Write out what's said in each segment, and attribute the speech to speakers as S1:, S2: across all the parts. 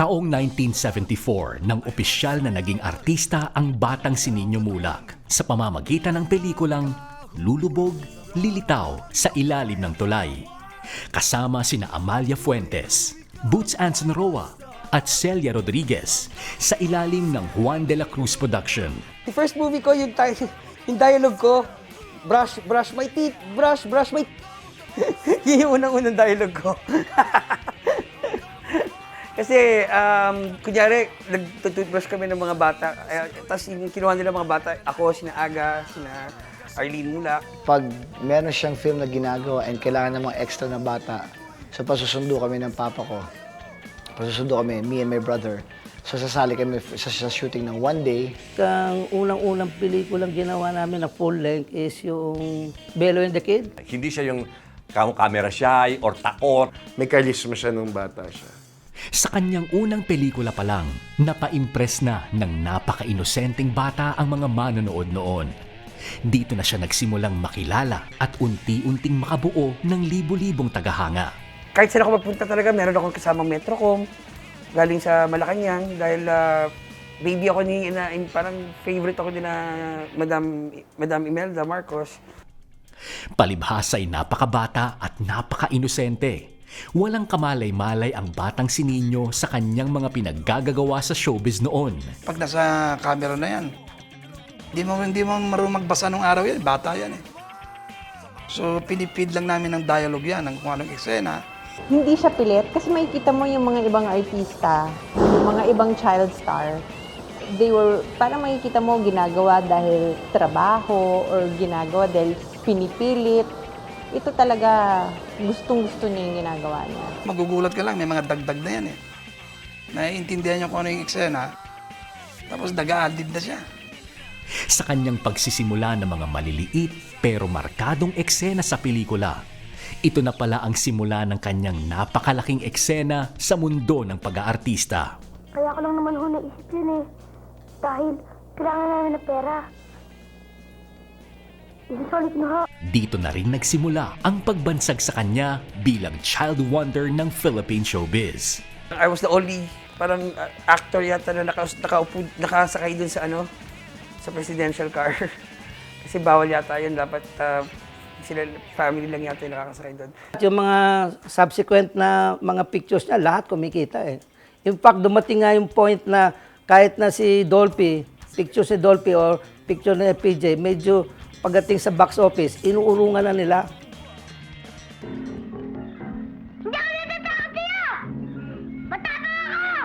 S1: Taong 1974 nang opisyal na naging artista ang batang si Nino Mulak sa pamamagitan ng pelikulang Lulubog, Lilitaw sa Ilalim ng Tulay. Kasama sina Amalia Fuentes, Boots Anson Roa at Celia Rodriguez sa ilalim ng Juan de la Cruz Production.
S2: Yung first movie ko, yung dialogue ko, brush my teeth, brush my yun yung unang-unang dialogue ko. Kasi, kunyari, nagtututbrush kami ng mga bata. Tapos yung kinuha nila mga bata, ako, sina Aga, sina Arlene Mula.
S3: Pag meron siyang film na ginagawa and kailangan ng mga extra na bata, so pasusundo kami ng papa ko. Pasusundo kami, me and my brother. So sasali kami sa shooting ng one day.
S4: Ang unang-unang pelikulang ginawa namin na full length is yung Bello and the Kid.
S5: Hindi siya yung camera shy or takot.
S6: May karisma siya nung bata siya.
S1: Sa kanyang unang pelikula pa lang, napa-impress na ng napaka-inosenteng bata ang mga manonood noon. Dito na siya nagsimulang makilala at unti-unting makabuo ng libu-libong tagahanga.
S2: Kahit saan ako magpunta talaga, meron akong kasamang Metrocom, galing sa Malacanang, dahil baby ako parang favorite ako din na Madam Imelda Marcos.
S1: Palibhasa ay napakabata at napaka-inosente. Walang kamalay-malay ang batang si Nino sa kanyang mga pinaggagawa sa showbiz noon.
S7: Pag nasa camera na yan, hindi mo marunong magbasa nung araw yan, bata yan eh. So pinipid lang namin ng dialogue yan, ng kung anong eksena.
S8: Hindi siya pilit kasi makikita mo yung mga ibang artista, yung mga ibang child star. Parang makikita mo ginagawa dahil trabaho or ginagawa dahil pinipilit. Ito talaga gustong-gusto niya yung ginagawa niya.
S7: Magugulat ka lang, may mga dagdag na yan eh. Naiintindihan niyo kung ano yung eksena, tapos daga-aldib na siya.
S1: Sa kanyang pagsisimula ng mga maliliit pero markadong eksena sa pelikula, ito na pala ang simula ng kanyang napakalaking eksena sa mundo ng pag-aartista.
S9: Kaya ko lang naman ho naisip yun eh. Dahil kailangan namin ng pera. Isusulit na ho.
S1: Dito na rin nagsimula ang pagbansag sa kanya bilang child wonder ng Philippine showbiz.
S2: I was the only parang actor yata na nakasakay dun sa sa presidential car. Kasi bawal yata yun, dapat sila, family lang yata yung nakakasakay doon.
S4: Yung mga subsequent na mga pictures niya, lahat kumikita eh. In fact, dumating nga yung point na kahit na si Dolphy, picture si Dolphy or picture ni FPJ, medyo pagdating sa box office, inuurungan na nila.
S9: Hindi ako natatakot sa'yo! Matapang ako!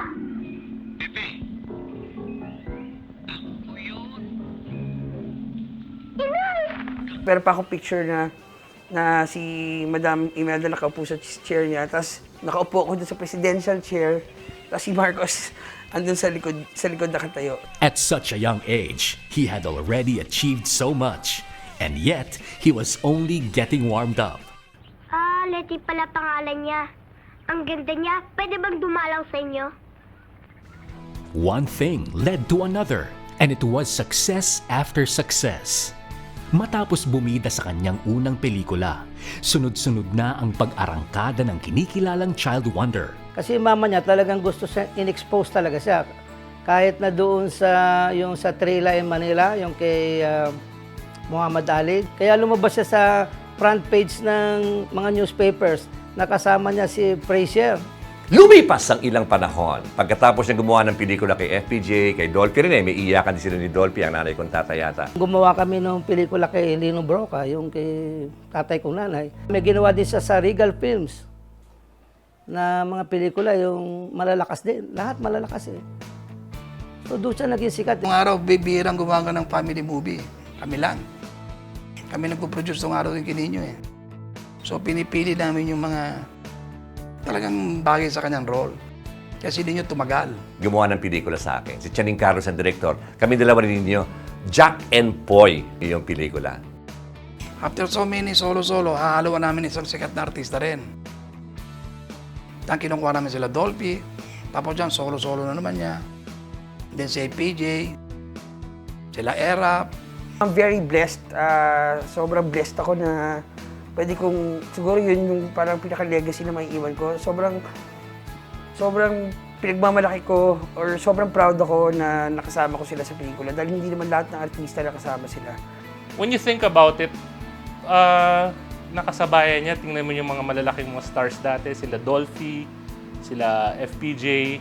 S2: Pero pa akong picture na si Madam Imelda nakaupo sa chair niya, tapos nakaupo ako doon sa presidential chair, tapos si Marcos andun sa likod nakatayo.
S1: At such a young age, he had already achieved so much. And yet, he was only getting warmed up.
S9: Leti pala pangalan niya. Ang ganda niya. Pwede bang dumalaw sa inyo?
S1: One thing led to another, and it was success after success. Matapos bumida sa kanyang unang pelikula, sunod-sunod na ang pag-arangkada ng kinikilalang child wonder.
S4: Kasi mama niya talagang gusto siya, in-expose talaga siya. Kahit na doon yung sa Trila in Manila, yung kay Muhammad Ali. Kaya lumabas siya sa front page ng mga newspapers. Nakasama niya si Frazier.
S5: Lumipas ang ilang panahon. Pagkatapos niya gumawa ng pelikula kay FPJ, kay Dolphy rin may iyakan din sila ni Dolphy, ang nanay kong tatay yata.
S4: Gumawa kami ng pelikula kay Lino Broca, yung kay tatay kong nanay. May ginawa din siya sa Regal Films na mga pelikula, yung malalakas din. Lahat malalakas eh. So doon siya naging sikat.
S7: Nung araw, bibihirang gumawa ng family movie. Kami lang. Kami nagpo-produce nung araw yung kininyo eh. So pinipili namin yung mga talagang bagay sa kanyang role. Kasi hindi nyo tumagal.
S5: Gumawa ng pelikula sa akin. Si Channing Carlos ang director. Kami dalawa rin ninyo, Jack and Poy, yung pelikula.
S7: After so many solo-solo, hahalawan namin isang sikat na artista rin. Ang kinukuha namin sila Dolphy, tapos dyan solo-solo na naman niya. Then si PJ, sila Erap.
S2: I'm very blessed. Sobrang blessed ako na pwede kong, siguro yun yung parang pinaka-legacy na may iwan ko. Sobrang pinagmamalaki ko or sobrang proud ako na nakasama ko sila sa pelikula dahil hindi naman lahat ng artista nakasama sila.
S10: When you think about it, nakasabayan niya, tingnan mo yung mga malalaking mga stars dati, sila Dolphy, sila FPJ,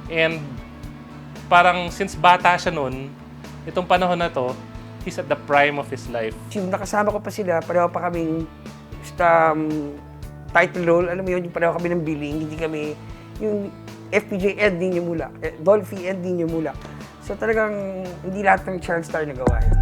S10: and parang since bata siya noon, itong panahon na to, he's at the prime of his life.
S2: Yung nakasama ko pa sila, pareho pa kaming title role, alam mo yun, yung pareho kami ng billing, hindi kami, yung FPJ and Nino Mulak, Dolphy and Nino Mulak. So talagang hindi lahat ng child star nagawa yun.